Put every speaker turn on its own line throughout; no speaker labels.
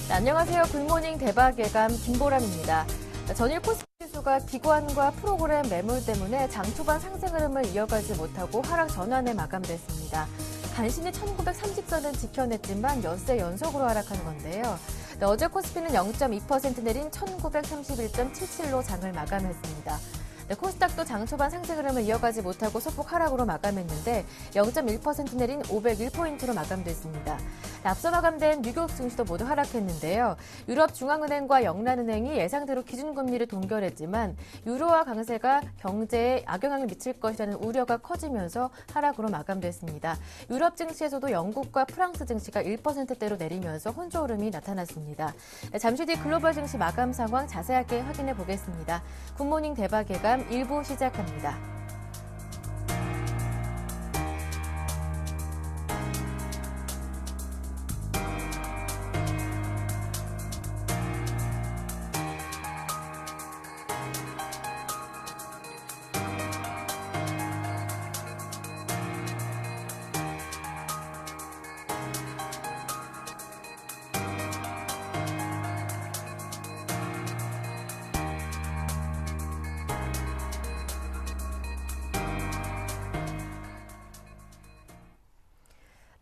네, 안녕하세요. 굿모닝 대박 예감 김보람입니다. 전일 코스피 지수가 기관과 프로그램 매물 때문에 장 초반 상승 흐름을 이어가지 못하고 하락 전환에 마감됐습니다. 간신히 1930선은 지켜냈지만 엿새 연속으로 하락한 건데요. 네, 어제 코스피는 0.2% 내린 1931.77로 장을 마감했습니다. 네, 코스닥도 장 초반 상승 흐름을 이어가지 못하고 소폭 하락으로 마감했는데 0.1% 내린 501포인트로 마감됐습니다. 네, 앞서 마감된 뉴욕 증시도 모두 하락했는데요. 유럽 중앙은행과 영란은행이 예상대로 기준금리를 동결했지만 유로화 강세가 경제에 악영향을 미칠 것이라는 우려가 커지면서 하락으로 마감됐습니다. 유럽 증시에서도 영국과 프랑스 증시가 1%대로 내리면서 혼조 흐름이 나타났습니다. 네, 잠시 뒤 글로벌 증시 마감 상황 자세하게 확인해 보겠습니다. 굿모닝 대박 예감 1부 시작합니다.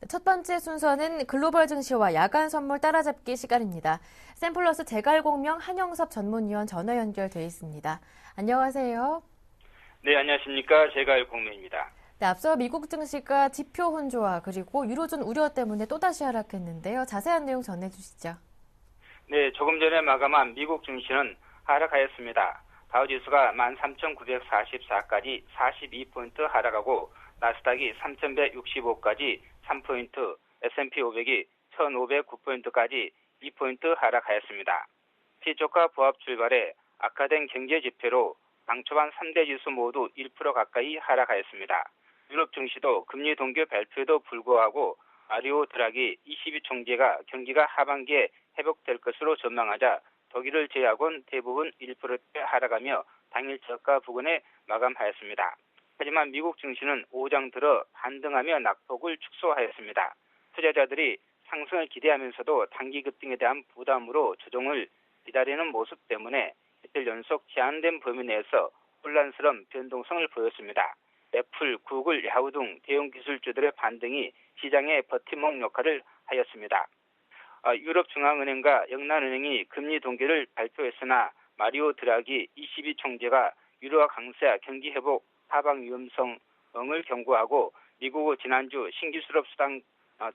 첫 번째 순서는 글로벌 증시와 야간 선물 따라잡기 시간입니다. 샘플러스 제갈공명 한영섭 전문위원 전화 연결돼 있습니다. 안녕하세요.
네, 안녕하십니까. 제갈공명입니다.
네, 앞서 미국 증시가 지표 혼조와 그리고 유로존 우려 때문에 또다시 하락했는데요. 자세한 내용 전해주시죠.
네, 조금 전에 마감한 미국 증시는 하락하였습니다. 다우지수가 13,944까지 42포인트 하락하고 나스닥이 3,165까지 3포인트, S&P 500이 1,509포인트까지 2포인트 하락하였습니다. 기초가 부합 출발에 악화된 경제 지표로 당초반 3대 지수 모두 1% 가까이 하락하였습니다. 유럽 증시도 금리 동결 발표에도 불구하고 마리오 드라기 22 총재가 경기가 하반기에 회복될 것으로 전망하자 독일을 제외하고는 대부분 1%대 하락하며 당일 저가 부근에 마감하였습니다. 하지만 미국 증시는 오장 들어 반등하며 낙폭을 축소하였습니다. 투자자들이 상승을 기대하면서도 단기 급등에 대한 부담으로 조정을 기다리는 모습 때문에 이틀 연속 제한된 범위 내에서 혼란스러운 변동성을 보였습니다. 애플, 구글, 야후 등 대형 기술주들의 반등이 시장의 버팀목 역할을 하였습니다. 유럽 중앙은행과 영란은행이 금리 동결을 발표했으나 마리오 드라기 22 총재가 유로화 강세와 경기 회복 하방 위험성을 경고하고 미국의 지난주 신규 수급 수당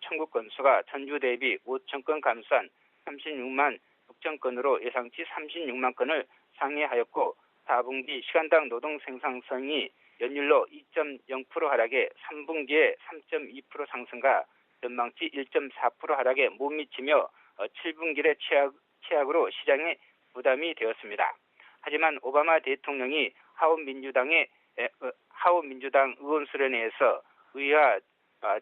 청구 건수가 전주 대비 5천 건 감소한 36만 6천 건으로 예상치 36만 건을 상회하였고 4분기 시간당 노동 생산성이 연율로 2.0% 하락에 3분기에 3.2% 상승과 전망치 1.4% 하락에 못 미치며 7분기의 최악으로 시장에 부담이 되었습니다. 하지만 오바마 대통령이 하원 민주당 의원 수련회에서 의회와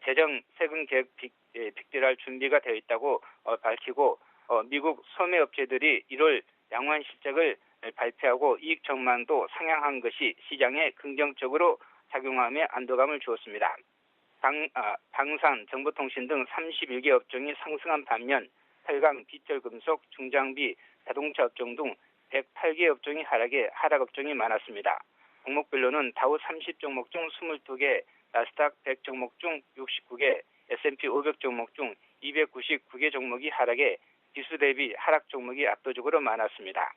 재정 세금 계획 빅딜할 준비가 되어 있다고 밝히고 미국 소매업체들이 1월 양호한 실적을 발표하고 이익 전망도 상향한 것이 시장에 긍정적으로 작용하며 안도감을 주었습니다. 방산, 정보통신 등 31개 업종이 상승한 반면 철강, 비철금속, 중장비, 자동차 업종 등 108개 업종이 하락 업종이 많았습니다. 종목별로는 다우 30 종목 중 22개, 나스닥 100 종목 중 69개, S&P 500 종목 중 299개 종목이 하락해 지수 대비 하락 종목이 압도적으로 많았습니다.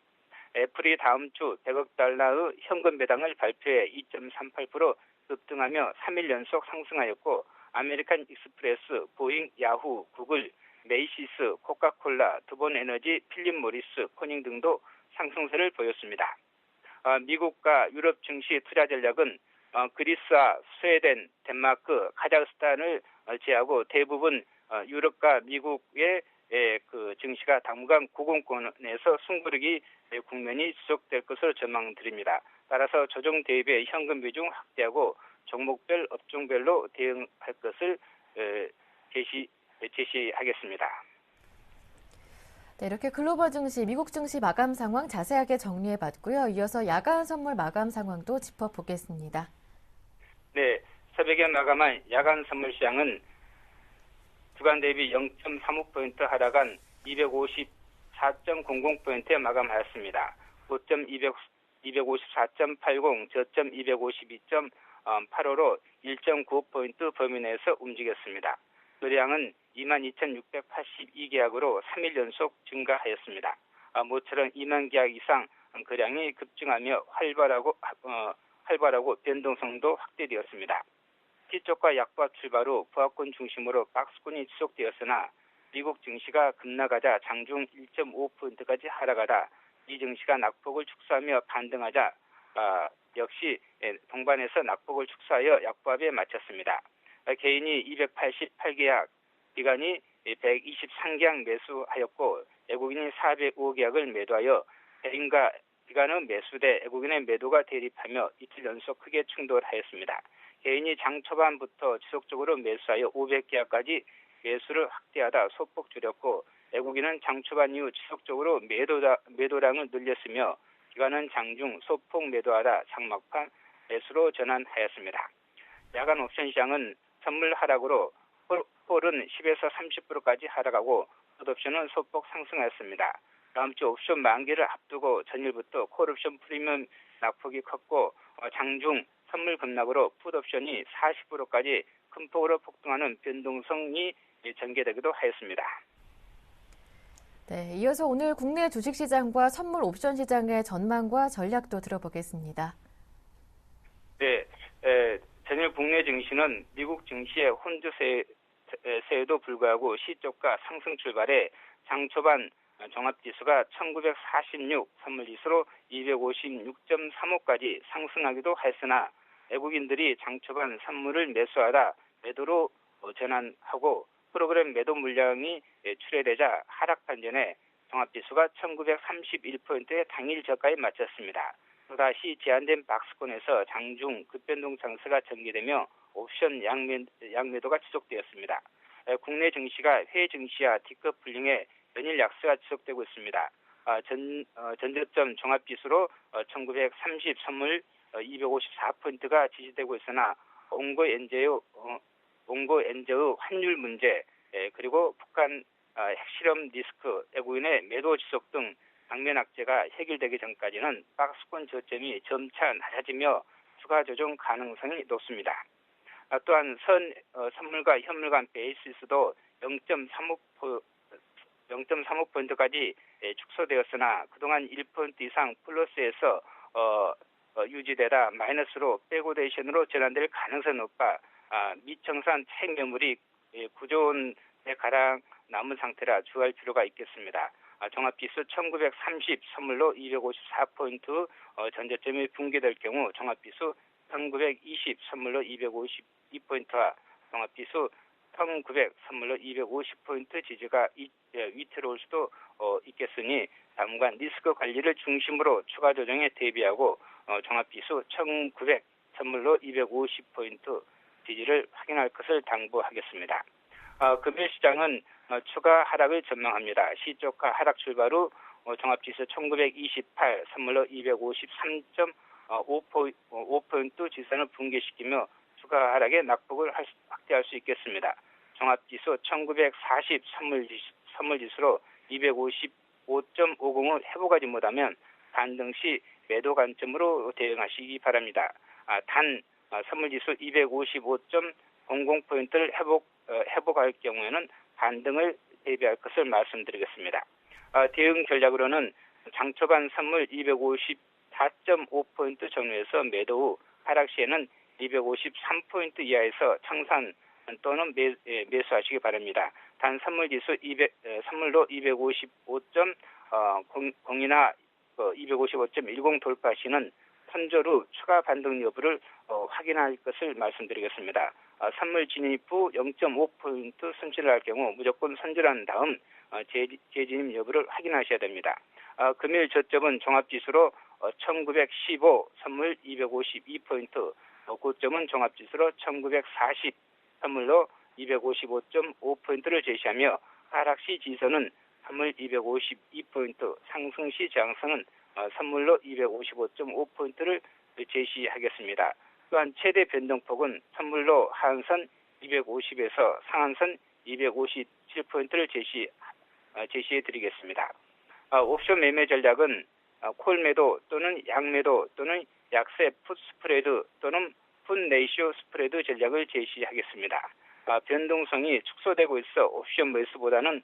애플이 다음 주 100억 달러의 현금 배당을 발표해 2.38% 급등하며 3일 연속 상승하였고 아메리칸 익스프레스, 보잉, 야후, 구글, 메이시스, 코카콜라, 두본에너지, 필립 모리스, 코닝 등도 상승세를 보였습니다. 미국과 유럽 증시 투자 전략은 그리스와 스웨덴, 덴마크, 카자흐스탄을 제외하고 대부분 유럽과 미국의 그 증시가 당분간 고공권에서 숨고르기 국면이 지속될 것으로 전망드립니다. 따라서 조정 대비의 현금 비중 확대하고 종목별 업종별로 대응할 것을 제시하겠습니다.
네, 이렇게 글로벌 증시, 미국 증시 마감 상황 자세하게 정리해봤고요. 이어서 야간 선물 마감 상황도 짚어보겠습니다.
네, 새벽에 마감한 야간 선물 시장은 주간 대비 0.35포인트 하락한 4.00포인트에 마감하였습니다. 고점 254.80, 저점 252.85로 1.95포인트 범위 내에서 움직였습니다. 거래량은 22,682계약으로 3일 연속 증가하였습니다. 모처럼 2만 계약 이상 거래량이 급증하며 활발하고 변동성도 확대되었습니다. T쪽과 약보 출발 후 보합권 중심으로 박스권이 지속되었으나 미국 증시가 급락하자 장중 1.5포인트까지 하락하다 이 증시가 낙폭을 축소하며 반등하자 역시 동반해서 낙폭을 축소하여 약보합에 마쳤습니다. 개인이 288계약, 기관이 123계약 매수하였고 외국인이 405계약을 매도하여 개인과 기관의 매수대 외국인의 매도가 대립하며 이틀 연속 크게 충돌하였습니다. 개인이 장 초반부터 지속적으로 매수하여 500계약까지 매수를 확대하다 소폭 줄였고 외국인은 장 초반 이후 지속적으로 매도량을 늘렸으며 기관은 장중 소폭 매도하다 장막판 매수로 전환하였습니다. 야간 옵션 시장은 선물 하락으로 홀은 10에서 30%까지 하락하고 풋옵션은 소폭 상승하였습니다. 다음 주 옵션 만기를 앞두고 전일부터 콜옵션 프리미엄 낙폭이 컸고 장중 선물 급락으로 풋옵션이 40%까지 큰 폭으로 폭등하는 변동성이 전개되기도 하였습니다.
네, 이어서 오늘 국내 주식시장과 선물 옵션 시장의 전망과 전략도 들어보겠습니다.
네, 전일 국내 증시는 미국 증시의 혼조세에도 불구하고 시초가 상승 출발에 장 초반 종합지수가 1946, 선물지수로 256.35까지 상승하기도 했으나 외국인들이 장 초반 선물을 매수하다 매도로 전환하고 프로그램 매도 물량이 출회되자 하락 반전에 종합지수가 1931포인트의 당일 저가에 마쳤습니다. 또다시 제한된 박스권에서 장중 급변동 장세가 전개되며 옵션 양매도가 지속되었습니다. 국내 증시가 해외 증시와 D급 불링의 연일 약세가 지속되고 있습니다. 전저점 종합지수로 1930 선물 254포인트가 지지되고 있으나 온고 엔저의 환율 문제 그리고 북한 핵실험 리스크, 외국인의 매도 지속 등 당면 악재가 해결되기 전까지는 박스권 저점이 점차 낮아지며 추가 조정 가능성이 높습니다. 또한 선물과 현물 간 베이시스도 0.35포인트까지 축소되었으나 그동안 1포인트 이상 플러스에서 유지되다 마이너스로 백오데이션으로 전환될 가능성이 높아 미청산 차익 매물이 9조 원에 가량 남은 상태라 주의할 필요가 있겠습니다. 종합지수 1930 선물로 254포인트 전저점이 붕괴될 경우 종합지수 1920 선물로 252포인트와 종합지수 1900 선물로 250포인트 지지가 위태로울 수도 있겠으니 당분간 리스크 관리를 중심으로 추가 조정에 대비하고 종합지수 1900 선물로 250포인트 지지를 확인할 것을 당부하겠습니다. 금일 시장은 추가 하락을 전망합니다. 시초가 하락 출발 후 종합지수 1928 선물로 253.5포인트 지선을 붕괴시키며 추가 하락의 낙폭을 확대할 수 있겠습니다. 종합지수 1940 선물지수로 255.50을 회복하지 못하면 반등 시 매도 관점으로 대응하시기 바랍니다. 단 선물지수 255.00포인트를 회복할 경우에는 반등을 대비할 것을 말씀드리겠습니다. 대응 전략으로는 장초반 선물 254.5포인트 전후에서 매도 후 하락 시에는 253포인트 이하에서 청산 또는 매수하시기 바랍니다. 단 선물지수 선물로 255.0이나 255.10 돌파 시는 선절 후 추가 반등 여부를 확인할 것을 말씀드리겠습니다. 선물 진입 후 0.5포인트 손실을 할 경우 무조건 선절한 다음 재진입 여부를 확인하셔야 됩니다. 금일 저점은 종합지수로 1915 선물 252포인트, 고점은 종합지수로 1940 선물로 255.5포인트를 제시하며 하락시 지선은 선물 252포인트, 상승시 저항선은 선물로 255.5포인트를 제시하겠습니다. 또한 최대 변동폭은 선물로 하한선 250에서 상한선 257포인트를 제시해 드리겠습니다. 옵션 매매 전략은 콜 매도 또는 양 매도 또는 약세 풋 스프레드 또는 풋 레이시오 스프레드 전략을 제시하겠습니다. 변동성이 축소되고 있어 옵션 매수보다는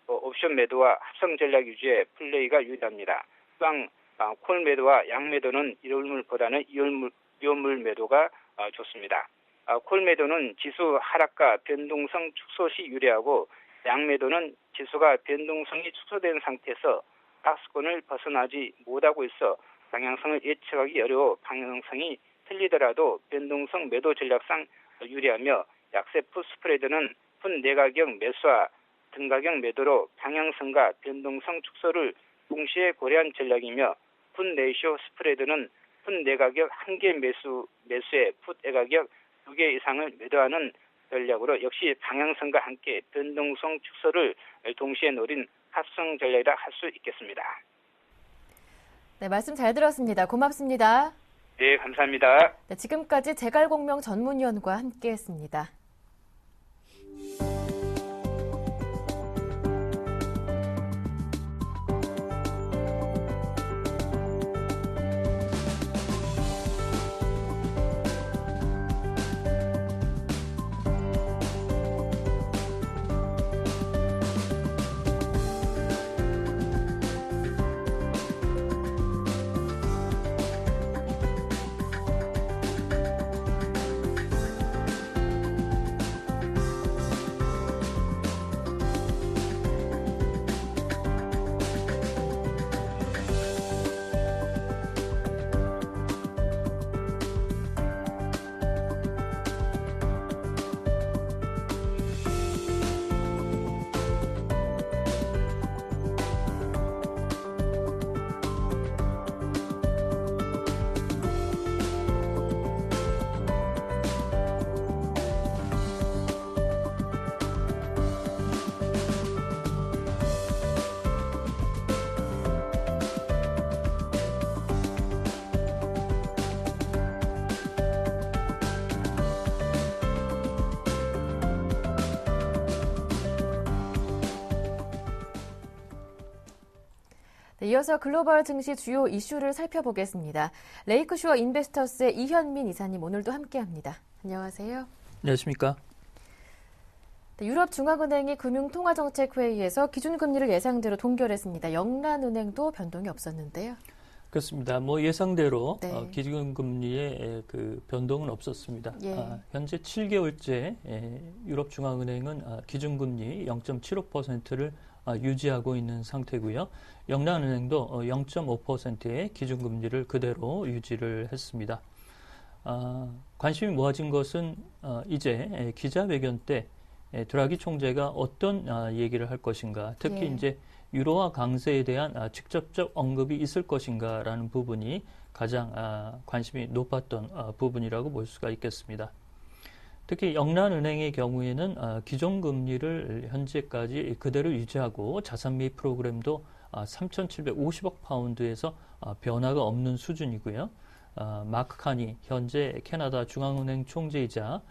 옵션 매도와 합성 전략 유지의 플레이가 유리합니다. 또한 콜 매도와 양 매도는 일월물보다는 이월물 매도가 좋습니다. 콜 매도는 지수 하락과 변동성 축소 시 유리하고 양 매도는 지수가 변동성이 축소된 상태에서 박스권을 벗어나지 못하고 있어 방향성을 예측하기 어려워 방향성이 틀리더라도 변동성 매도 전략상 유리하며 약세 풋 스프레드는 풋 내가격 매수와 등가격 매도로 방향성과 변동성 축소를 동시에 고려한 전략이며 풋 레이시오 스프레드는 풋 내가격 1개 매수에 풋 애가격 2개 이상을 매도하는 전략으로 역시 방향성과 함께 변동성 축소를 동시에 노린 합성 전략이라 할 수 있겠습니다.
네, 말씀 잘 들었습니다. 고맙습니다.
네, 감사합니다.
네, 지금까지 재갈공명 전문위원과 함께했습니다. 네, 이어서 글로벌 증시 주요 이슈를 살펴보겠습니다. 레이크쇼어 인베스터스의 이현민 이사님 오늘도 함께합니다. 안녕하세요.
안녕하십니까?
네, 유럽중앙은행이 금융통화정책회의에서 기준금리를 예상대로 동결했습니다. 영란은행도 변동이 없었는데요.
그렇습니다. 예상대로
네.
기준금리의 그 변동은 없었습니다.
예.
현재 7개월째 유럽중앙은행은 기준금리 0.75%를 유지하고 있는 상태고요. 영란은행도 0.5%의 기준금리를 그대로 유지를 했습니다. 관심이 모아진 것은 이제 기자회견 때 드라기 총재가 어떤 얘기를 할 것인가, 특히
예.
이제 유로화 강세에 대한 직접적 언급이 있을 것인가라는 부분이 가장 관심이 높았던 부분이라고 볼 수가 있겠습니다. 특히 영란은행의 경우에는 기존금리를 현재까지 그대로 유지하고 자산미 프로그램도 3,750억 파운드에서 변화가 없는 수준이고요. 마크 카니 현재 캐나다 중앙은행 총재이자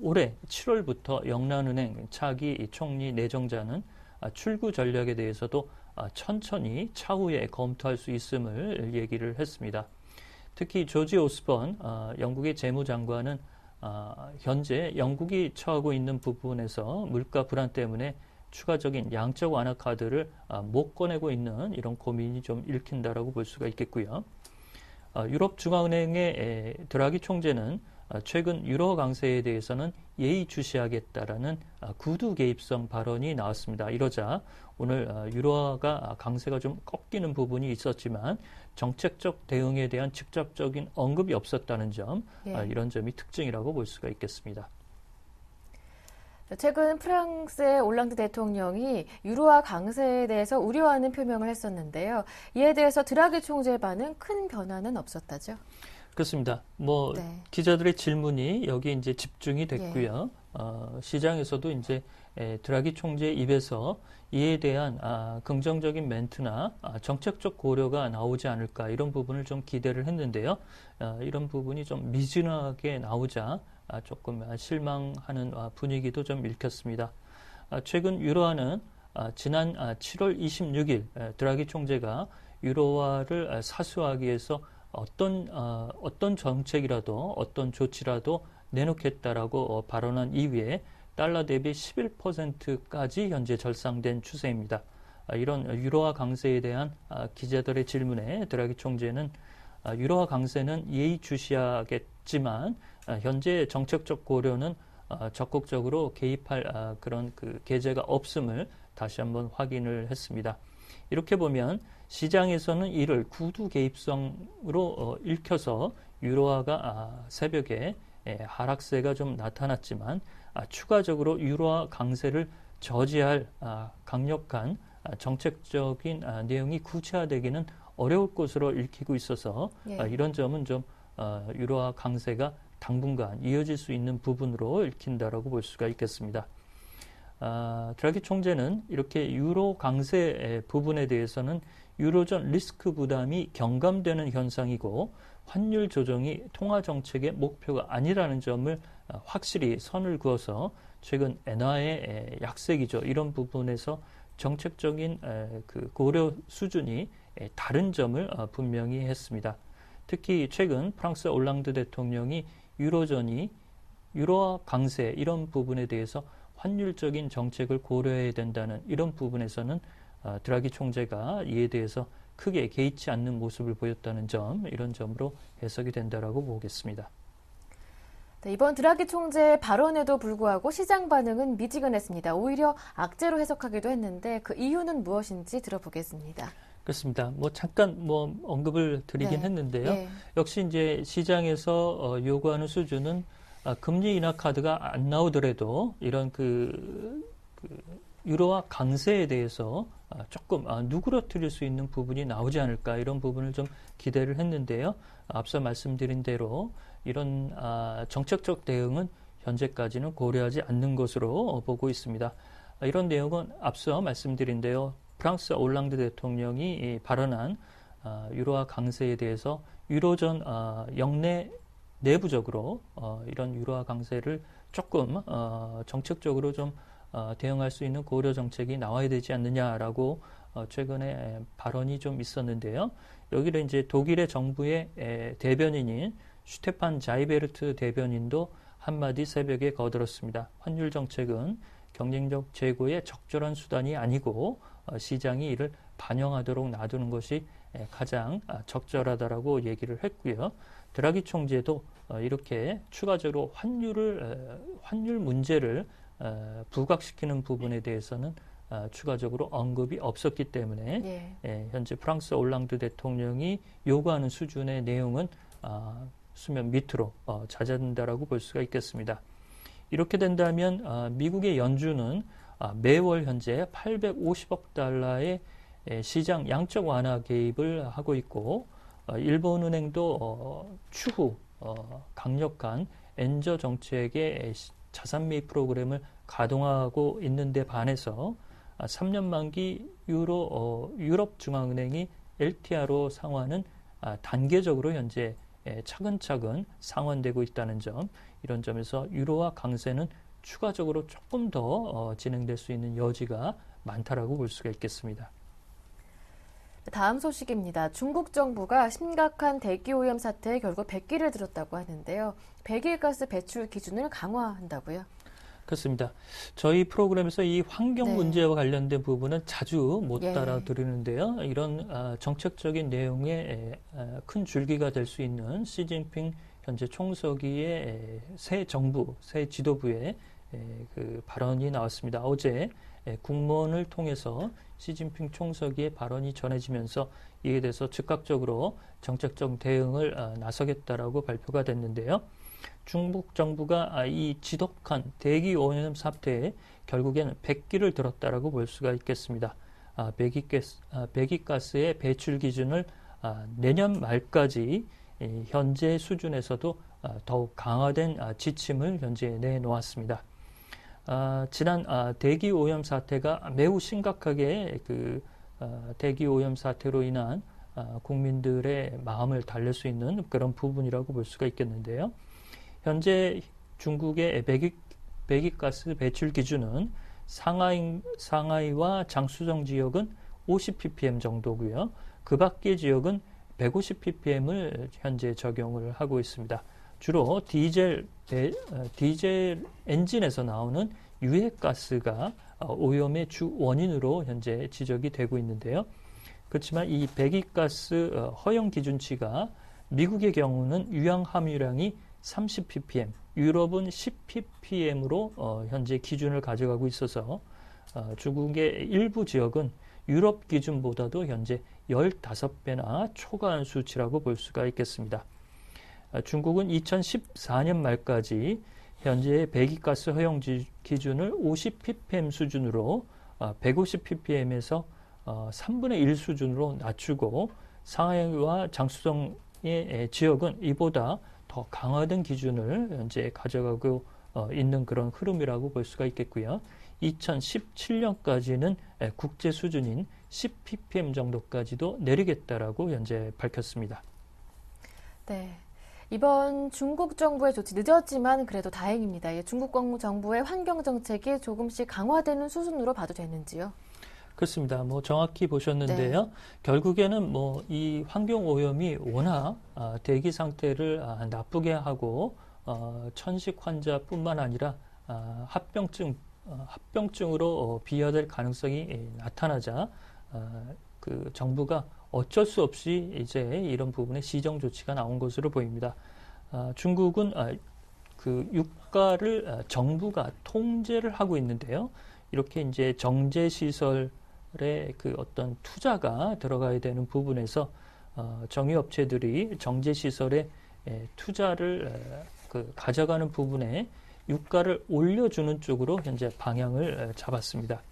올해 7월부터 영란은행 차기 총리 내정자는 출구 전략에 대해서도 천천히 차후에 검토할 수 있음을 얘기를 했습니다. 특히 조지 오스본 영국의 재무장관은 현재 영국이 처하고 있는 부분에서 물가 불안 때문에 추가적인 양적 완화 카드를 못 꺼내고 있는 이런 고민이 좀 읽힌다라고 볼 수가 있겠고요. 유럽중앙은행의 드라기 총재는 최근 유로 강세에 대해서는 예의주시하겠다라는 구두 개입성 발언이 나왔습니다. 이러자 오늘 유로화가 강세가 좀 꺾이는 부분이 있었지만 정책적 대응에 대한 직접적인 언급이 없었다는 점,
예.
이런 점이 특징이라고 볼 수가 있겠습니다.
최근 프랑스의 올랑드 대통령이 유로화 강세에 대해서 우려하는 표명을 했었는데요. 이에 대해서 드라기 총재의 반응 큰 변화는 없었다죠?
그렇습니다.
네.
기자들의 질문이 여기 이제 집중이 됐고요. 시장에서도 이제 드라기 총재의 입에서 이에 대한 긍정적인 멘트나 정책적 고려가 나오지 않을까 이런 부분을 좀 기대를 했는데요. 이런 부분이 좀 미진하게 나오자 조금 실망하는 분위기도 좀 읽혔습니다. 최근 유로화는 지난 7월 26일 드라기 총재가 유로화를 사수하기 위해서 어떤 정책이라도 어떤 조치라도 내놓겠다라고 발언한 이후에 달러 대비 11%까지 현재 절상된 추세입니다. 이런 유로화 강세에 대한 기자들의 질문에 드라기 총재는 유로화 강세는 예의주시하겠지만 현재 정책적 고려는 적극적으로 개입할 그런 계제가 없음을 다시 한번 확인을 했습니다. 이렇게 보면 시장에서는 이를 구두 개입성으로 읽혀서 유로화가 새벽에 하락세가 좀 나타났지만 추가적으로 유로화 강세를 저지할 강력한 정책적인 내용이 구체화되기는 어려울 것으로 읽히고 있어서 이런 점은 좀 유로화 강세가 당분간 이어질 수 있는 부분으로 읽힌다라고 볼 수가 있겠습니다. 드라기 총재는 이렇게 유로 강세 부분에 대해서는 유로존 리스크 부담이 경감되는 현상이고 환율 조정이 통화 정책의 목표가 아니라는 점을 확실히 선을 그어서 최근 엔화의 약세기죠. 이런 부분에서 정책적인 고려 수준이 다른 점을 분명히 했습니다. 특히 최근 프랑스 올랑드 대통령이 유로화 강세 이런 부분에 대해서 환율적인 정책을 고려해야 된다는 이런 부분에서는 드라기 총재가 이에 대해서 크게 개의치 않는 모습을 보였다는 점, 이런 점으로 해석이 된다라고 보겠습니다.
네, 이번 드라기 총재의 발언에도 불구하고 시장 반응은 미지근했습니다. 오히려 악재로 해석하기도 했는데 그 이유는 무엇인지 들어보겠습니다.
그렇습니다. 잠깐 언급을 드리긴 했는데요. 역시 이제 시장에서 요구하는 수준은 금리 인하 카드가 안 나오더라도 이런 유로화 강세에 대해서 조금 누그러뜨릴 수 있는 부분이 나오지 않을까, 이런 부분을 좀 기대를 했는데요. 앞서 말씀드린 대로 이런 정책적 대응은 현재까지는 고려하지 않는 것으로 보고 있습니다. 이런 내용은 앞서 말씀드린 대로 프랑스 올랑드 대통령이 발언한 유로화 강세에 대해서 유로존 영내 내부적으로 이런 유로화 강세를 조금 정책적으로 좀 대응할 수 있는 고려 정책이 나와야 되지 않느냐라고 최근에 발언이 좀 있었는데요. 여기를 이제 독일의 정부의 대변인인 슈테판 자이베르트 대변인도 한마디 새벽에 거들었습니다. 환율 정책은 경쟁력 제고의 적절한 수단이 아니고 시장이 이를 반영하도록 놔두는 것이 가장 적절하다라고 얘기를 했고요. 드라기 총재도 이렇게 추가적으로 환율 문제를 부각시키는 부분에 대해서는 추가적으로 언급이 없었기 때문에 현재 프랑스 올랑드 대통령이 요구하는 수준의 내용은 수면 밑으로 잦아든다라고 볼 수가 있겠습니다. 이렇게 된다면 미국의 연준은 매월 현재 850억 달러의 시장 양적 완화 개입을 하고 있고 일본은행도 추후 강력한 엔저 정책의 자산 매입 프로그램을 가동하고 있는데 반해서 3년 만기 유럽 중앙은행이 LTRO 상환은 단계적으로 현재 차근차근 상환되고 있다는 점, 이런 점에서 유로화 강세는 추가적으로 조금 더 진행될 수 있는 여지가 많다라고 볼 수가 있겠습니다.
다음 소식입니다. 중국 정부가 심각한 대기오염 사태에 결국 백기를 들었다고 하는데요. 배기가스 배출 기준을 강화한다고요?
그렇습니다. 저희 프로그램에서 이 환경 문제와 관련된 부분은 자주 못 다뤄드리는데요. 이런 정책적인 내용에 큰 줄기가 될 수 있는 시진핑 현재 총서기의 새 정부, 새 지도부의 그 발언이 나왔습니다. 어제 국무원을 통해서 시진핑 총서기의 발언이 전해지면서 이에 대해서 즉각적으로 정책적 대응을 나서겠다라고 발표가 됐는데요. 중국 정부가 이 지독한 대기오염 사태에 결국에는 백기를 들었다라고 볼 수가 있겠습니다. 배기가스의 배출 기준을 내년 말까지 현재 수준에서도 더욱 강화된 지침을 현재 내놓았습니다. 지난 대기오염 사태가 매우 심각하게 대기오염 사태로 인한 국민들의 마음을 달랠 수 있는 그런 부분이라고 볼 수가 있겠는데요. 현재 중국의 배기가스 배출 기준은 상하이와 장수성 지역은 50ppm 정도고요. 그 밖의 지역은 150ppm을 현재 적용을 하고 있습니다. 주로 디젤 엔진에서 나오는 유해가스가 오염의 주 원인으로 현재 지적이 되고 있는데요. 그렇지만 이 배기가스 허용 기준치가 미국의 경우는 유황 함유량이 30ppm, 유럽은 10ppm으로 현재 기준을 가져가고 있어서 중국의 일부 지역은 유럽 기준보다도 현재 15배나 초과한 수치라고 볼 수가 있겠습니다. 중국은 2014년 말까지 현재의 배기가스 허용 기준을 50ppm 수준으로 150ppm에서 3분의 1 수준으로 낮추고 상하이와 장수성의 지역은 이보다 더 강화된 기준을 현재 가져가고 있는 그런 흐름이라고 볼 수가 있겠고요. 2017년까지는 국제 수준인 10ppm 정도까지도 내리겠다라고 현재 밝혔습니다.
네. 이번 중국 정부의 조치 늦었지만 그래도 다행입니다. 중국 정부의 환경 정책이 조금씩 강화되는 수준으로 봐도 되는지요?
그렇습니다. 정확히 보셨는데요. 네. 결국에는 이 환경 오염이 워낙 대기 상태를 나쁘게 하고 천식 환자뿐만 아니라 합병증으로 비화될 가능성이 나타나자 그 정부가 어쩔 수 없이 이제 이런 부분에 시정 조치가 나온 것으로 보입니다. 중국은 그 유가를 정부가 통제를 하고 있는데요. 이렇게 이제 정제 시설의 그 어떤 투자가 들어가야 되는 부분에서 정유업체들이 정제 시설에 투자를 가져가는 부분에 유가를 올려주는 쪽으로 현재 방향을 잡았습니다.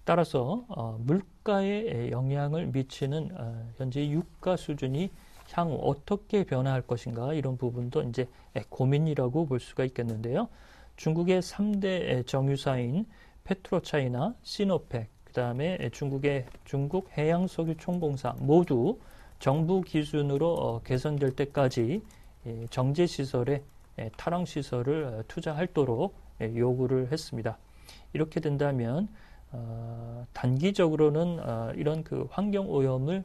따라서 물가에 영향을 미치는 현재 유가 수준이 향후 어떻게 변화할 것인가 이런 부분도 이제 고민이라고 볼 수가 있겠는데요. 중국의 3대 정유사인 페트로차이나, 시노펙, 그다음에 중국 해양석유총공사 모두 정부 기준으로 개선될 때까지 정제시설에 탈항시설을 투자하도록 요구를 했습니다. 이렇게 된다면 단기적으로는 이런 그 환경 오염을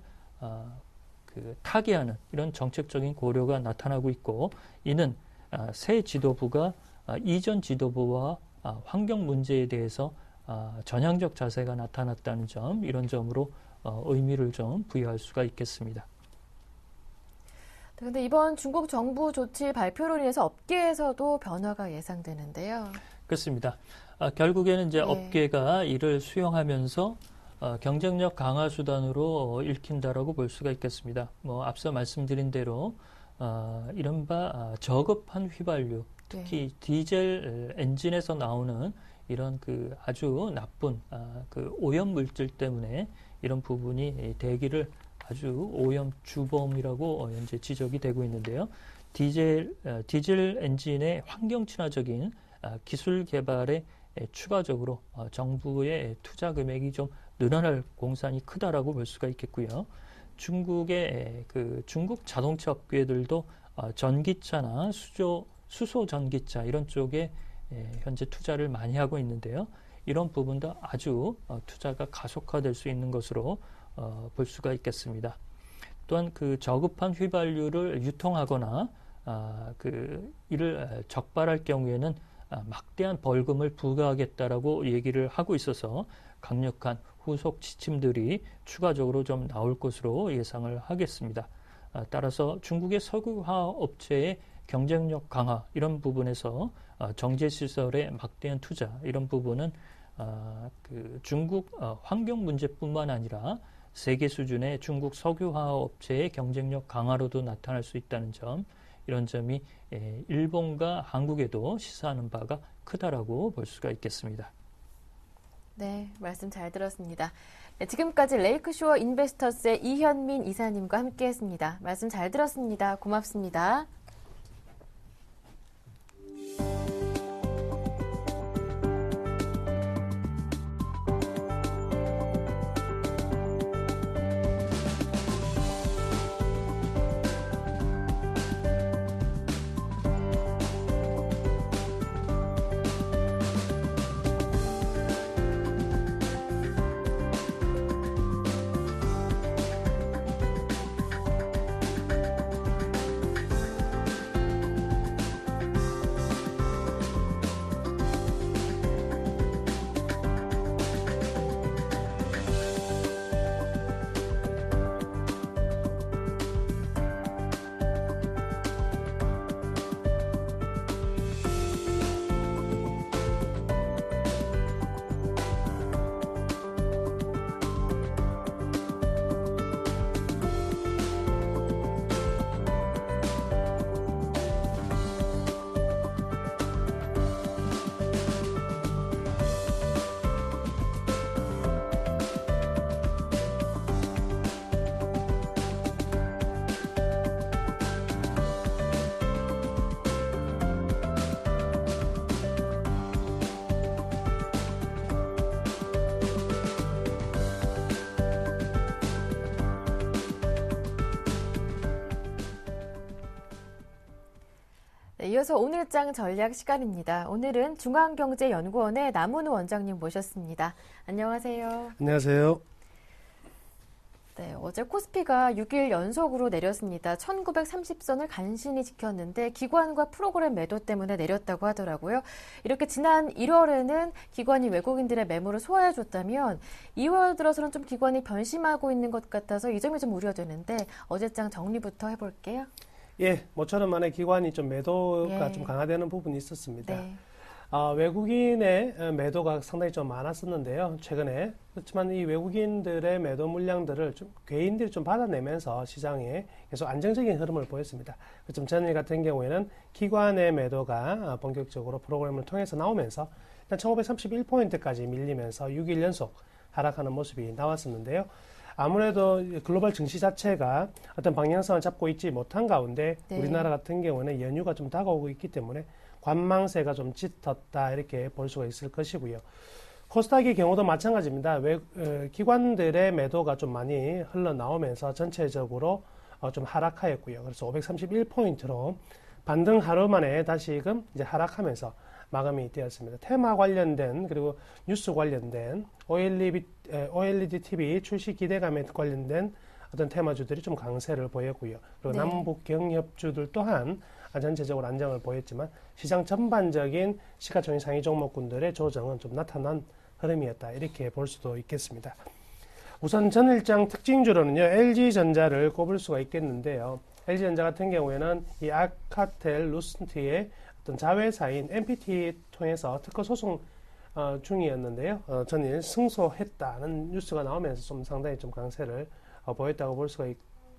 타개하는 이런 정책적인 고려가 나타나고 있고, 이는 새 지도부가 이전 지도부와 환경 문제에 대해서 전향적 자세가 나타났다는 점, 이런 점으로 의미를 좀 부여할 수가 있겠습니다.
그런데 이번 중국 정부 조치 발표로 인해서 업계에서도 변화가 예상되는데요.
그렇습니다. 결국에는 이제 업계가 이를 수용하면서 경쟁력 강화 수단으로 읽힌다라고 볼 수가 있겠습니다. 앞서 말씀드린 대로 이른바 저급한 휘발유, 특히 디젤 엔진에서 나오는 이런 그 아주 나쁜 그 오염 물질 때문에 이런 부분이 대기를 아주 오염 주범이라고 현재 지적이 되고 있는데요. 디젤 엔진의 환경 친화적인 기술 개발에 추가적으로 정부의 투자 금액이 좀 늘어날 공산이 크다라고 볼 수가 있겠고요. 중국의 중국 자동차 업계들도 전기차나 수소 전기차 이런 쪽에 현재 투자를 많이 하고 있는데요. 이런 부분도 아주 투자가 가속화될 수 있는 것으로 볼 수가 있겠습니다. 또한 그 저급한 휘발유를 유통하거나 이를 적발할 경우에는 막대한 벌금을 부과하겠다라고 얘기를 하고 있어서 강력한 후속 지침들이 추가적으로 좀 나올 것으로 예상을 하겠습니다. 따라서 중국의 석유화학 업체의 경쟁력 강화 이런 부분에서 정제시설의 막대한 투자 이런 부분은 그 중국 환경 문제뿐만 아니라 세계 수준의 중국 석유화학 업체의 경쟁력 강화로도 나타날 수 있다는 점, 이런 점이 일본과 한국에도 시사하는 바가 크다라고 볼 수가 있겠습니다.
네, 말씀 잘 들었습니다. 네, 지금까지 레이크쇼어 인베스터스의 이현민 이사님과 함께했습니다. 말씀 잘 들었습니다. 고맙습니다. 네, 이어서 오늘장 전략 시간입니다. 오늘은 중앙경제연구원의 남은우 원장님 모셨습니다. 안녕하세요.
안녕하세요.
네, 어제 코스피가 6일 연속으로 내렸습니다. 1930선을 간신히 지켰는데 기관과 프로그램 매도 때문에 내렸다고 하더라고요. 이렇게 지난 1월에는 기관이 외국인들의 매물을 소화해줬다면 2월 들어서는 좀 기관이 변심하고 있는 것 같아서 이 점이 좀 우려되는데 어제장 정리부터 해볼게요.
예, 모처럼 만에 기관이 좀 매도가
예.
좀 강화되는 부분이 있었습니다.
네.
외국인의 매도가 상당히 좀 많았었는데요. 최근에. 그렇지만 이 외국인들의 매도 물량들을 좀 개인들이 좀 받아내면서 시장에 계속 안정적인 흐름을 보였습니다. 그렇지만 전일 같은 경우에는 기관의 매도가 본격적으로 프로그램을 통해서 나오면서 일단 1531포인트까지 밀리면서 6일 연속 하락하는 모습이 나왔었는데요. 아무래도 글로벌 증시 자체가 어떤 방향성을 잡고 있지 못한 가운데
네.
우리나라 같은 경우는 연휴가 좀 다가오고 있기 때문에 관망세가 좀 짙었다 이렇게 볼 수가 있을 것이고요. 코스닥의 경우도 마찬가지입니다. 기관들의 매도가 좀 많이 흘러나오면서 전체적으로 좀 하락하였고요. 그래서 531포인트로 반등 하루 만에 다시금 이제 하락하면서 마감이 되었습니다. 테마 관련된 그리고 뉴스 관련된 OLED TV 출시 기대감에 관련된 어떤 테마주들이 좀 강세를 보였고요. 그리고
네.
남북 경협주들 또한 전체적으로 안정을 보였지만 시장 전반적인 시가총액 상위 종목군들의 조정은 좀 나타난 흐름이었다. 이렇게 볼 수도 있겠습니다. 우선 전일장 특징주로는요. LG전자를 꼽을 수가 있겠는데요. LG전자 같은 경우에는 이 알카텔 루슨트의 어떤 자회사인 NPT 통해서 특허 소송 중이었는데요. 전일 승소했다는 뉴스가 나오면서 좀 상당히 좀 강세를 보였다고 볼 수가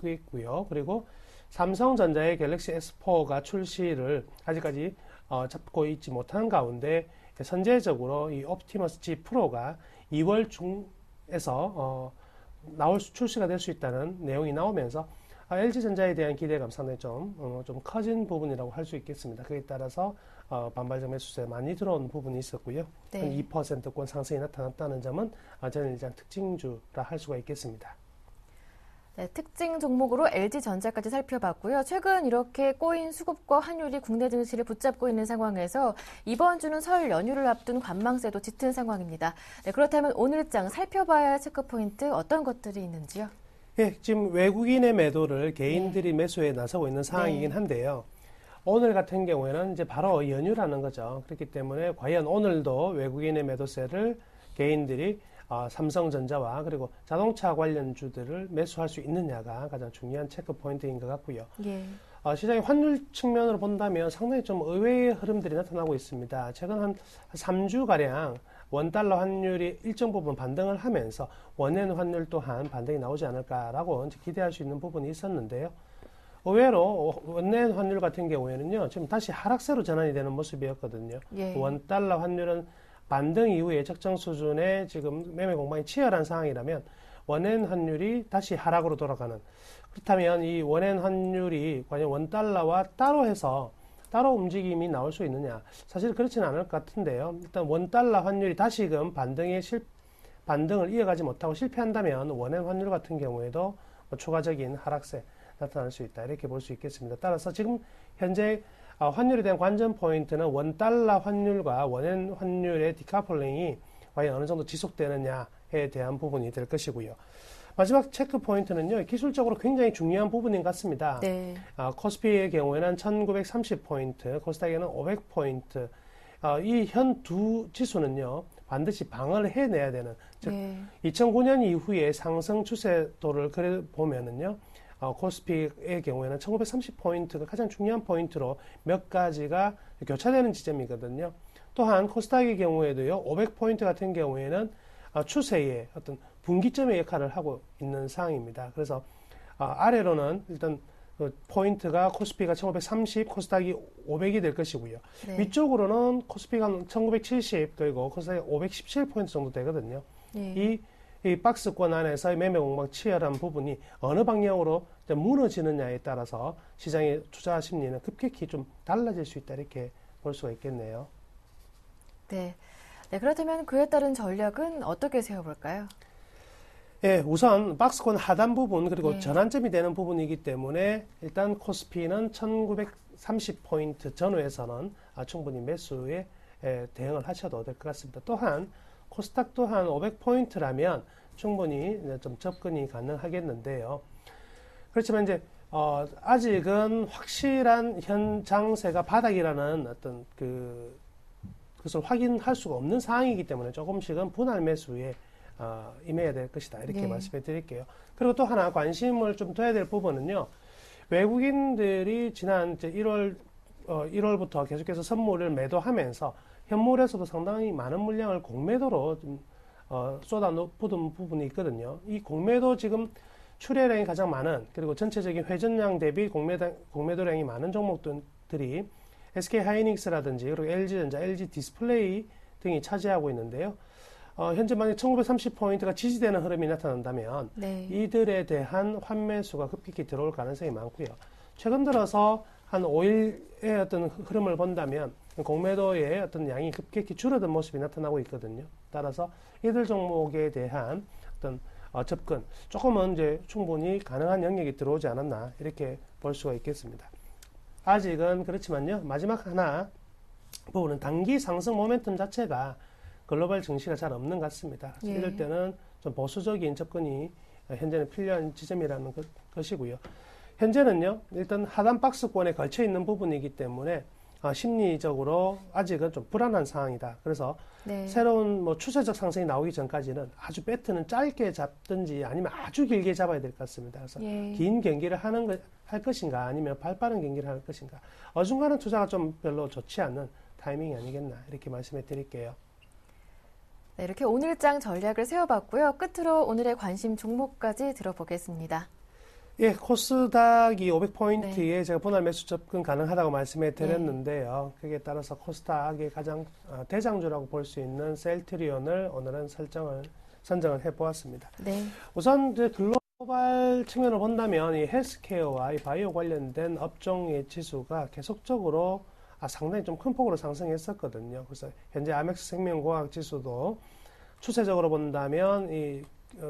있고요. 그리고 삼성전자의 갤럭시 S4가 출시를 아직까지 잡고 있지 못한 가운데 선제적으로 이 옵티머스 G 프로가 2월 중에서 출시가 될 수 있다는 내용이 나오면서 LG전자에 대한 기대감 상당히 좀 커진 부분이라고 할 수 있겠습니다. 그에 따라서 반발적 매수세 많이 들어온 부분이 있었고요.
네.
한 2%권 상승이 나타났다는 점은 전일장 특징주라 할 수가 있겠습니다.
네, 특징 종목으로 LG전자까지 살펴봤고요. 최근 이렇게 꼬인 수급과 환율이 국내 증시를 붙잡고 있는 상황에서 이번 주는 설 연휴를 앞둔 관망세도 짙은 상황입니다. 네, 그렇다면 오늘장 살펴봐야 할 체크포인트 어떤 것들이 있는지요?
예, 지금 외국인의 매도를 개인들이 매수에 나서고 있는 상황이긴 한데요. 오늘 같은 경우에는 이제 바로 연휴라는 거죠. 그렇기 때문에 과연 오늘도 외국인의 매도세를 개인들이 삼성전자와 그리고 자동차 관련주들을 매수할 수 있느냐가 가장 중요한 체크 포인트인 것 같고요.
예.
시장의 환율 측면으로 본다면 상당히 좀 의외의 흐름들이 나타나고 있습니다. 최근 한 3주가량 원달러 환율이 일정 부분 반등을 하면서 원엔 환율 또한 반등이 나오지 않을까라고 이제 기대할 수 있는 부분이 있었는데요. 의외로 원엔 환율 같은 경우에는요, 지금 다시 하락세로 전환이 되는 모습이었거든요.
예.
원달러 환율은 반등 이후에 적정 수준의 지금 매매 공방이 치열한 상황이라면 원엔 환율이 다시 하락으로 돌아가는, 그렇다면 이 원엔 환율이 과연 원달러와 따로 해서 따로 움직임이 나올 수 있느냐? 사실 그렇지는 않을 것 같은데요. 일단 원달러 환율이 다시금 반등을 이어가지 못하고 실패한다면 원엔 환율 같은 경우에도 추가적인 하락세 나타날 수 있다. 이렇게 볼 수 있겠습니다. 따라서 지금 현재 환율에 대한 관전 포인트는 원달러 환율과 원엔 환율의 디카플링이 과연 어느 정도 지속되느냐에 대한 부분이 될 것이고요. 마지막 체크 포인트는요, 기술적으로 굉장히 중요한 부분인 것 같습니다.
네.
코스피의 경우에는 1930포인트, 코스닥에는 500포인트. 이 현 두 지수는요, 반드시 방어를 해내야 되는, 즉, 2009년 이후에 상승 추세도를 그래 보면은요, 코스피의 경우에는 1930포인트가 가장 중요한 포인트로 몇 가지가 교차되는 지점이거든요. 또한 코스닥의 경우에도요, 500포인트 같은 경우에는 추세의 어떤 분기점의 역할을 하고 있는 상황입니다. 그래서 아래로는 일단 포인트가 코스피가 1530, 코스닥이 500이 될 것이고요.
네.
위쪽으로는 코스피가 1970, 그리고 코스닥이 517포인트 정도 되거든요.
예.
이 박스권 안에서의 매매 공방 치열한 부분이 어느 방향으로 무너지느냐에 따라서 시장의 투자 심리는 급격히 좀 달라질 수 있다, 이렇게 볼 수가 있겠네요.
네. 네, 그렇다면 그에 따른 전략은 어떻게 세워볼까요?
예, 우선 박스권 하단 부분 그리고
네.
전환점이 되는 부분이기 때문에 일단 코스피는 230포인트 전후에서는 충분히 매수에 대응을 하셔도 될 것 같습니다. 또한 코스닥 또한 500포인트라면 충분히 좀 접근이 가능하겠는데요. 그렇지만 이제 아직은 확실한 현 장세가 바닥이라는 어떤 그것을 확인할 수가 없는 상황이기 때문에 조금씩은 분할 매수에 임해야 될 것이다. 이렇게
네.
말씀해 드릴게요. 그리고 또 하나 관심을 좀 둬야 될 부분은요. 외국인들이 지난 이제 1월부터 계속해서 선물을 매도하면서 현물에서도 상당히 많은 물량을 공매도로 좀 쏟아붓은 부분이 있거든요. 이 공매도 지금 출회량이 가장 많은, 그리고 전체적인 회전량 대비 공매도량이 많은 종목들이 SK 하이닉스라든지 그리고 LG전자, LG 디스플레이 등이 차지하고 있는데요. 현재 만약 1930포인트가 지지되는 흐름이 나타난다면
네.
이들에 대한 환매수가 급격히 들어올 가능성이 많고요. 최근 들어서 한 5일의 어떤 흐름을 본다면 공매도의 어떤 양이 급격히 줄어든 모습이 나타나고 있거든요. 따라서 이들 종목에 대한 어떤 접근, 조금은 이제 충분히 가능한 영역이 들어오지 않았나 이렇게 볼 수가 있겠습니다. 아직은 그렇지만요. 마지막 하나 부분은 단기 상승 모멘텀 자체가 글로벌 증시가 잘 없는 것 같습니다.
예.
이럴 때는 좀 보수적인 접근이 현재는 필요한 지점이라는 것이고요. 현재는요, 일단 하단 박스권에 걸쳐 있는 부분이기 때문에 심리적으로 아직은 좀 불안한 상황이다. 그래서
네.
새로운 뭐 추세적 상승이 나오기 전까지는 아주 배트는 짧게 잡든지 아니면 아주 길게 잡아야 될 것 같습니다. 그래서
예.
긴 경기를 할 것인가 아니면 발빠른 경기를 할 것인가. 어중간한 투자가 좀 별로 좋지 않은 타이밍이 아니겠나 이렇게 말씀해 드릴게요.
네, 이렇게 오늘장 전략을 세워봤고요. 끝으로 오늘의 관심 종목까지 들어보겠습니다.
예, 코스닥이 500포인트에 제가 분할 매수 접근 가능하다고 말씀해 드렸는데요. 거기에 따라서 코스닥의 가장 대장주라고 볼 수 있는 셀트리온을 오늘은 선정을 해 보았습니다.
네.
우선 이제 글로벌 측면을 본다면 이 헬스케어와 이 바이오 관련된 업종의 지수가 계속적으로 상당히 좀 큰 폭으로 상승했었거든요. 그래서 현재 아멕스 생명과학 지수도 추세적으로 본다면 이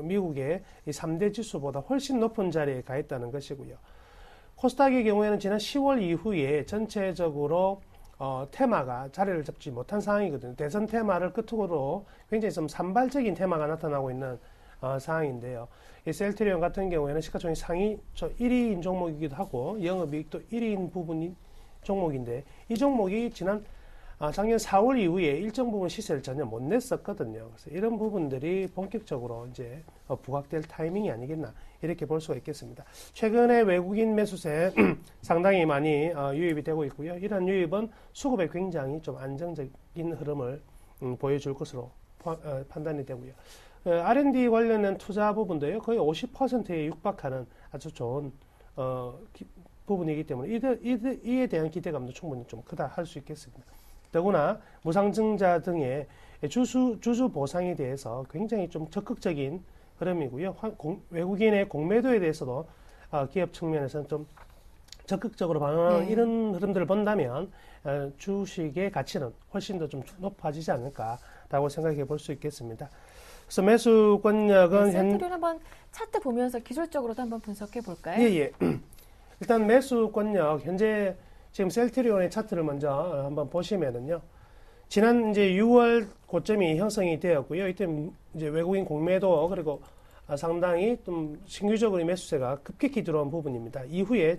미국의 이 3대 지수보다 훨씬 높은 자리에 가 있다는 것이고요. 코스닥의 경우에는 지난 10월 이후에 전체적으로 테마가 자리를 잡지 못한 상황이거든요. 대선 테마를 끝으로 굉장히 좀 산발적인 테마가 나타나고 있는 상황인데요. 이 셀트리온 같은 경우에는 시가총액 상위 1위인 종목이기도 하고 영업이익도 1위인 부분인 종목인데 이 종목이 작년 4월 이후에 일정 부분 시세를 전혀 못 냈었거든요. 그래서 이런 부분들이 본격적으로 이제 부각될 타이밍이 아니겠나 이렇게 볼 수가 있겠습니다. 최근에 외국인 매수세 상당히 많이 유입이 되고 있고요. 이런 유입은 수급에 굉장히 좀 안정적인 흐름을 보여줄 것으로 판단이 되고요. R&D 관련된 투자 부분도요. 거의 50%에 육박하는 아주 좋은 부분이기 때문에 이에 대한 기대감도 충분히 좀 크다 할 수 있겠습니다. 더구나 무상증자 등의 주주 보상에 대해서 굉장히 좀 적극적인 흐름이고요. 외국인의 공매도에 대해서도 기업 측면에서는 좀 적극적으로 반응하는
네.
이런 흐름들을 본다면 주식의 가치는 훨씬 더 좀 높아지지 않을까라고 생각해 볼 수 있겠습니다. 그래서 매수 권역은
셀트리온 한번 차트 보면서 기술적으로도 한번 분석해 볼까요?
예. 일단 매수 권역 현재 지금 셀트리온의 차트를 먼저 한번 보시면은요. 지난 이제 6월 고점이 형성이 되었고요. 이때 이제 외국인 공매도 그리고 상당히 좀 신규적으로 매수세가 급격히 들어온 부분입니다. 이후에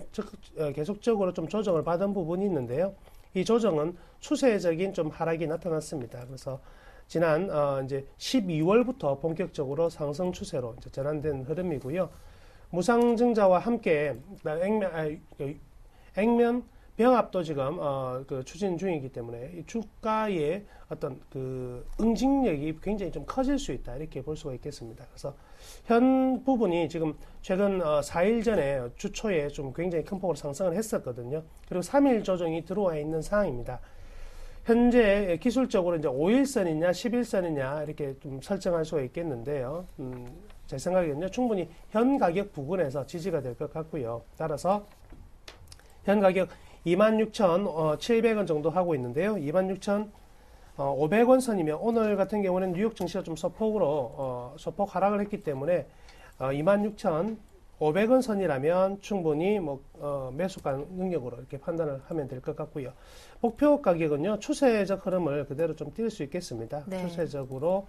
계속적으로 좀 조정을 받은 부분이 있는데요. 이 조정은 추세적인 좀 하락이 나타났습니다. 그래서 지난 이제 12월부터 본격적으로 상승 추세로 이제 전환된 흐름이고요. 무상증자와 함께 액면 병합도 지금 추진 중이기 때문에 이 주가의 어떤 응징력이 굉장히 좀 커질 수 있다 이렇게 볼 수가 있겠습니다. 그래서 현 부분이 지금 최근 4일 전에 주 초에 좀 굉장히 큰 폭으로 상승을 했었거든요. 그리고 3일 조정이 들어와 있는 상황입니다. 현재 기술적으로 이제 5일선이냐 10일선이냐 이렇게 좀 설정할 수가 있겠는데요. 제 생각에는요, 충분히 현 가격 부근에서 지지가 될 것 같고요. 따라서 현 가격 26,700원 정도 하고 있는데요. 26,500원 선이면 오늘 같은 경우는 뉴욕 증시가 좀 소폭 하락을 했기 때문에 26,000 500원 선이라면 충분히 매수가 능력으로 이렇게 판단을 하면 될 것 같고요. 목표 가격은요, 추세적 흐름을 그대로 좀 띌 수 있겠습니다.
네.
추세적으로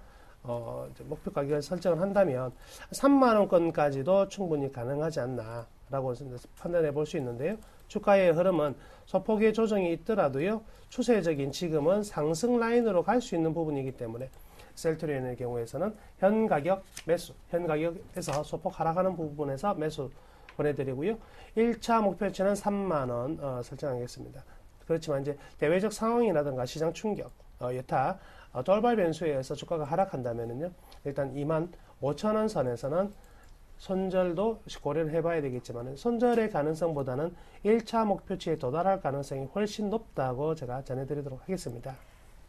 이제 목표 가격을 설정을 한다면 3만 원권까지도 충분히 가능하지 않나라고 판단해 볼 수 있는데요. 주가의 흐름은 소폭의 조정이 있더라도요, 추세적인 지금은 상승 라인으로 갈 수 있는 부분이기 때문에 셀트리온의 경우에서는 현 가격 매수, 현 가격에서 소폭 하락하는 부분에서 매수 보내드리고요. 1차 목표치는 3만 원 설정하겠습니다. 그렇지만 이제 대외적 상황이라든가 시장 충격, 여타 돌발 변수에 의해서 주가가 하락한다면은요, 일단 2만 5천 원 선에서는 손절도 고려를 해봐야 되겠지만 손절의 가능성보다는 1차 목표치에 도달할 가능성이 훨씬 높다고 제가 전해드리도록 하겠습니다.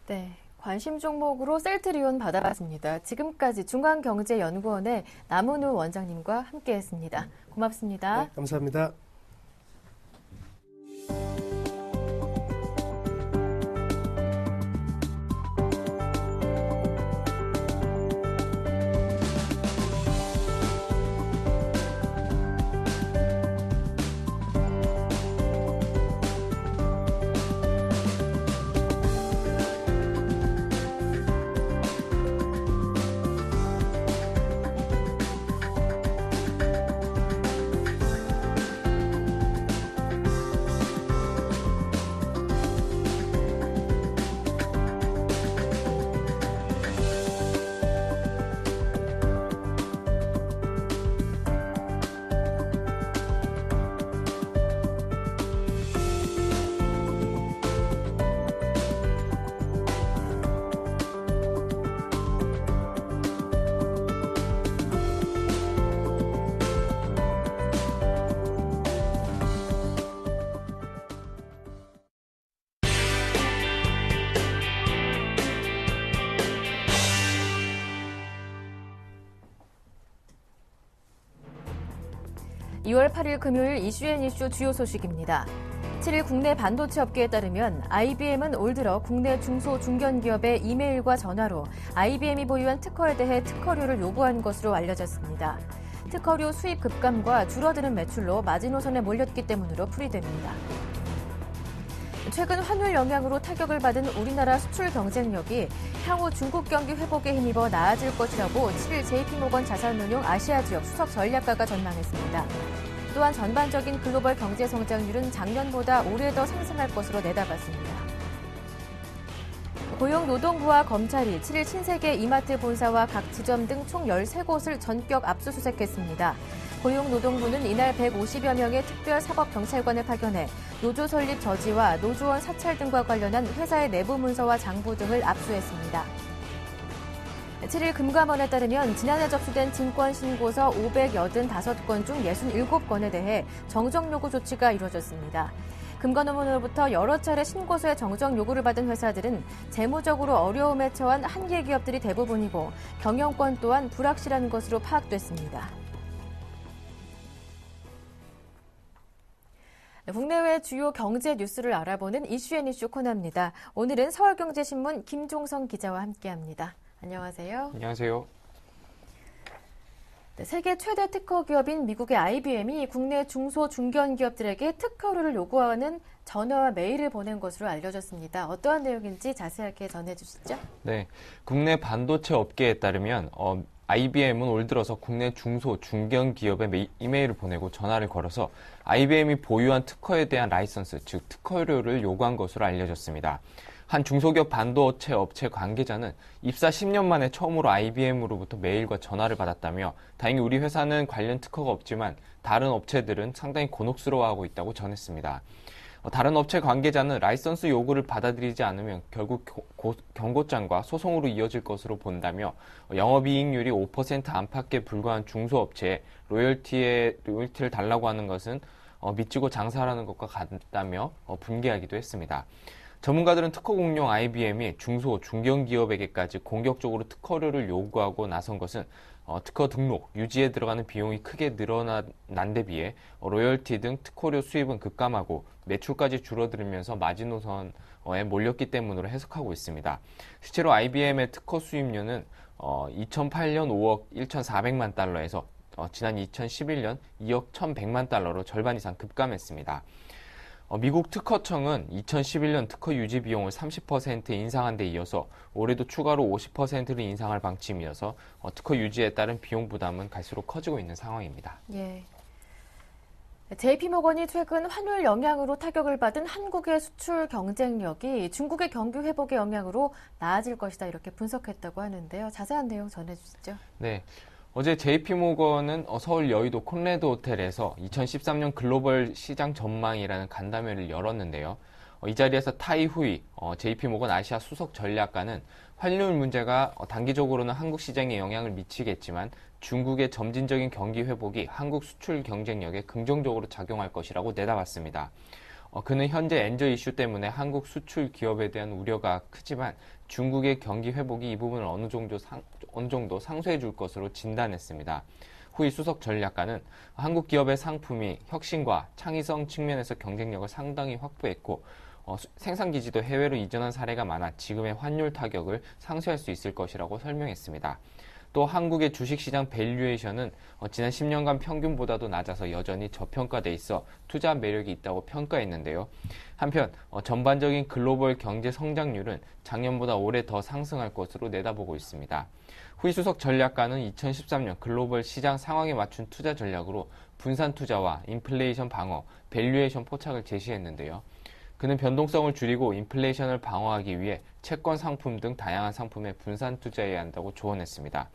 네. 관심 종목으로 셀트리온 받아봤습니다. 지금까지 중앙경제연구원의 남은우 원장님과 함께했습니다. 고맙습니다.
네, 감사합니다.
(2월 8일) 금요일 이슈앤 이슈 주요 소식입니다. 7일 국내 반도체 업계에 따르면 IBM은 올 들어 국내 중소 중견기업의 이메일과 전화로 IBM이 보유한 특허에 대해 특허료를 요구한 것으로 알려졌습니다. 특허료 수입 급감과 줄어드는 매출로 마지노선에 몰렸기 때문으로 풀이됩니다. 최근 환율 영향으로 타격을 받은 우리나라 수출 경쟁력이 향후 중국 경기 회복에 힘입어 나아질 것이라고 7일 JP모건 자산운용 아시아 지역 수석 전략가가 전망했습니다. 또한 전반적인 글로벌 경제 성장률은 작년보다 올해 더 상승할 것으로 내다봤습니다. 고용노동부와 검찰이 7일 신세계 이마트 본사와 각 지점 등 총 13곳을 전격 압수수색했습니다. 고용노동부는 이날 150여 명의 특별사법경찰관을 파견해 노조 설립 저지와 노조원 사찰 등과 관련한 회사의 내부 문서와 장부 등을 압수했습니다. 7일 금감원에 따르면 지난해 접수된 증권신고서 585건 중 67건에 대해 정정 요구 조치가 이루어졌습니다. 금감원으로부터 여러 차례 신고서의 정정 요구를 받은 회사들은 재무적으로 어려움에 처한 한계 기업들이 대부분이고 경영권 또한 불확실한 것으로 파악됐습니다. 국내외 주요 경제 뉴스를 알아보는 이슈앤이슈 코너입니다. 오늘은 서울경제신문 김종성 기자와 함께합니다. 안녕하세요.
안녕하세요.
네, 세계 최대 특허 기업인 미국의 IBM이 국내 중소 중견 기업들에게 특허료를 요구하는 전화와 메일을 보낸 것으로 알려졌습니다. 어떠한 내용인지 자세하게 전해주시죠.
네, 국내 반도체 업계에 따르면 IBM은 올 들어서 국내 중소 중견 기업에 이메일을 보내고 전화를 걸어서 IBM이 보유한 특허에 대한 라이선스, 즉 특허료를 요구한 것으로 알려졌습니다. 한 중소기업 반도체 업체 관계자는 입사 10년 만에 처음으로 IBM으로부터 메일과 전화를 받았다며 다행히 우리 회사는 관련 특허가 없지만 다른 업체들은 상당히 곤혹스러워하고 있다고 전했습니다. 다른 업체 관계자는 라이선스 요구를 받아들이지 않으면 결국 경고장과 소송으로 이어질 것으로 본다며 영업이익률이 5% 안팎에 불과한 중소업체에 로열티를 달라고 하는 것은 미치고 장사하라는 것과 같다며 분개하기도 했습니다. 전문가들은 특허 공룡 IBM이 중소, 중견기업에게까지 공격적으로 특허료를 요구하고 나선 것은 특허 등록, 유지에 들어가는 비용이 크게 늘어난 데 비해 로열티 등 특허료 수입은 급감하고 매출까지 줄어들면서 마지노선에 몰렸기 때문으로 해석하고 있습니다. 실제로 IBM의 특허 수입료는 2008년 5억 1,400만 달러에서 지난 2011년 2억 1,100만 달러로 절반 이상 급감했습니다. 미국 특허청은 2011년 특허 유지 비용을 30% 인상한 데 이어서 올해도 추가로 50%를 인상할 방침이어서 특허 유지에 따른 비용 부담은 갈수록 커지고 있는 상황입니다.
예. JP모건이 최근 환율 영향으로 타격을 받은 한국의 수출 경쟁력이 중국의 경기 회복의 영향으로 나아질 것이다 이렇게 분석했다고 하는데요. 자세한 내용 전해주시죠.
네. 어제 JP모건은 서울 여의도 콘레드 호텔에서 2013년 글로벌 시장 전망이라는 간담회를 열었는데요. 이 자리에서 타이 후이 JP모건 아시아 수석 전략가는 환율 문제가 단기적으로는 한국 시장에 영향을 미치겠지만 중국의 점진적인 경기 회복이 한국 수출 경쟁력에 긍정적으로 작용할 것이라고 내다봤습니다. 그는 현재 엔저 이슈 때문에 한국 수출 기업에 대한 우려가 크지만 중국의 경기 회복이 이 부분을 어느 정도 상쇄해 줄 것으로 진단했습니다. 후이 수석 전략가는 한국 기업의 상품이 혁신과 창의성 측면에서 경쟁력을 상당히 확보했고 생산 기지도 해외로 이전한 사례가 많아 지금의 환율 타격을 상쇄할 수 있을 것이라고 설명했습니다. 또 한국의 주식시장 밸류에이션은 지난 10년간 평균보다도 낮아서 여전히 저평가돼 있어 투자 매력이 있다고 평가했는데요. 한편 전반적인 글로벌 경제 성장률은 작년보다 올해 더 상승할 것으로 내다보고 있습니다. 후이 수석 전략가는 2013년 글로벌 시장 상황에 맞춘 투자 전략으로 분산 투자와 인플레이션 방어, 밸류에이션 포착을 제시했는데요. 그는 변동성을 줄이고 인플레이션을 방어하기 위해 채권 상품 등 다양한 상품에 분산 투자해야 한다고 조언했습니다.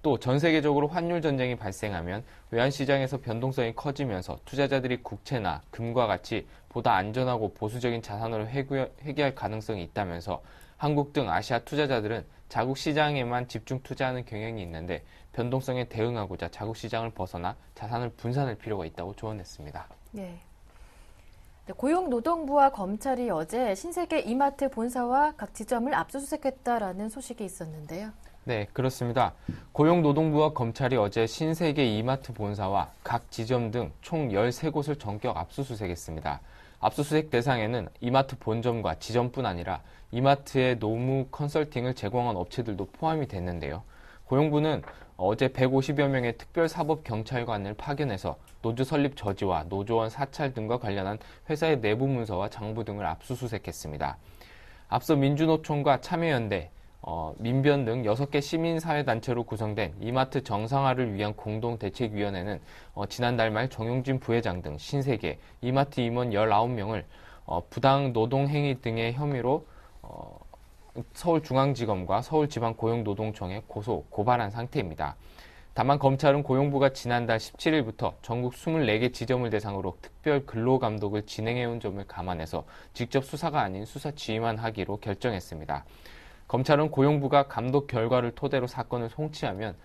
또 전 세계적으로 환율 전쟁이 발생하면 외환시장에서 변동성이 커지면서 투자자들이 국채나 금과 같이 보다 안전하고 보수적인 자산으로 회귀할 가능성이 있다면서 한국 등 아시아 투자자들은 자국 시장에만 집중 투자하는 경향이 있는데 변동성에 대응하고자 자국 시장을 벗어나 자산을 분산할 필요가 있다고 조언했습니다.
네. 고용노동부와 검찰이 어제 신세계 이마트 본사와 각 지점을 압수수색했다라는 소식이 있었는데요.
네, 그렇습니다. 고용노동부와 검찰이 어제 신세계 이마트 본사와 각 지점 등 총 13곳을 전격 압수수색했습니다. 압수수색 대상에는 이마트 본점과 지점뿐 아니라 이마트의 노무 컨설팅을 제공한 업체들도 포함이 됐는데요. 고용부는 어제 150여 명의 특별사법경찰관을 파견해서 노조 설립 저지와 노조원 사찰 등과 관련한 회사의 내부 문서와 장부 등을 압수수색했습니다. 앞서 민주노총과 참여연대, 민변 등 6개 시민사회단체로 구성된 이마트 정상화를 위한 공동대책위원회는 지난달 말 정용진 부회장 등 신세계, 이마트 임원 19명을 부당 노동행위 등의 혐의로 서울중앙지검과 서울지방고용노동청에 고발한 상태입니다. 다만 검찰은 고용부가 지난달 17일부터 전국 24개 지점을 대상으로 특별 근로감독을 진행해온 점을 감안해서 직접 수사가 아닌 수사 지휘만 하기로 결정했습니다. 검찰은 고용부가 감독 결과를 토대로 사건을 송치하면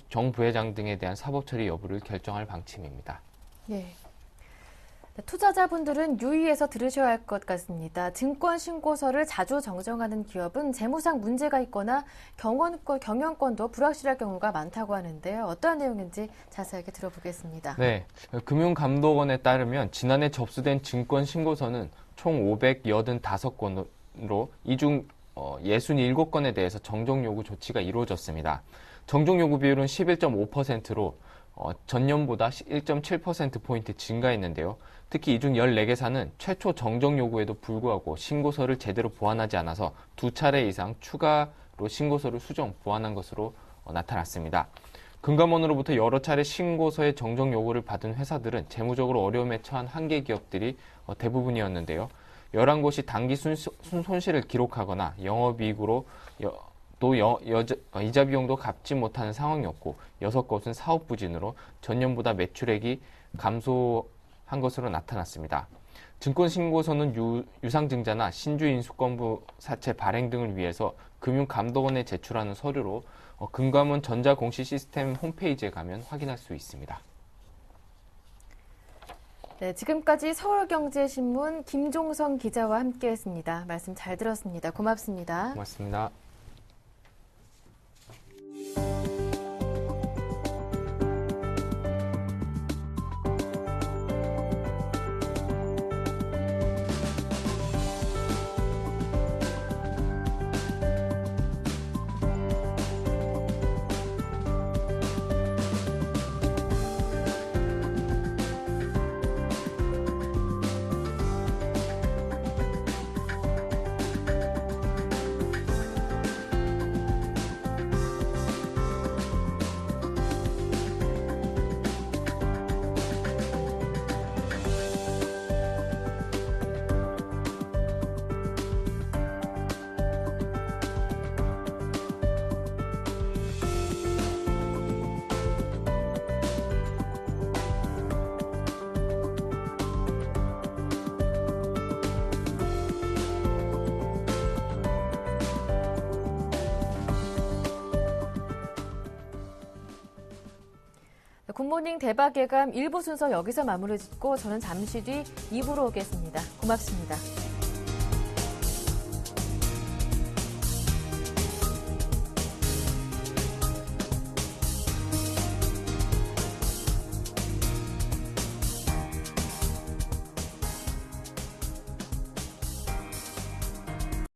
정 부회장 등에 대한 사법처리 여부를 결정할 방침입니다.
예. 투자자분들은 유의해서 들으셔야 할 것 같습니다. 증권 신고서를 자주 정정하는 기업은 재무상 문제가 있거나 경영권도 불확실할 경우가 많다고 하는데요. 어떠한 내용인지 자세하게 들어보겠습니다.
네, 금융감독원에 따르면 지난해 접수된 증권 신고서는 총 585건으로 이 중 67건에 대해서 정정 요구 조치가 이루어졌습니다. 정정 요구 비율은 11.5%로 전년보다 1.7%포인트 증가했는데요. 특히 이 중 14개사는 최초 정정 요구에도 불구하고 신고서를 제대로 보완하지 않아서 2차례 이상 추가로 신고서를 수정, 보완한 것으로 나타났습니다. 금감원으로부터 여러 차례 신고서의 정정 요구를 받은 회사들은 재무적으로 어려움에 처한 한계 기업들이 대부분이었는데요. 11곳이 단기 손실을 기록하거나 영업이익으로 또 이자 비용도 갚지 못하는 상황이었고 6곳은 사업 부진으로 전년보다 매출액이 감소한 것으로 나타났습니다. 증권신고서는 유상증자나 신주인수권부 사채 발행 등을 위해서 금융감독원에 제출하는 서류로 금감원 전자공시 시스템 홈페이지에 가면 확인할 수 있습니다.
네, 지금까지 서울경제신문 김종성 기자와 함께했습니다. 말씀 잘 들었습니다. 고맙습니다.
고맙습니다.
굿모닝 대박 예감 1부 순서 여기서 마무리 짓고 저는 잠시 뒤 2부로 오겠습니다. 고맙습니다.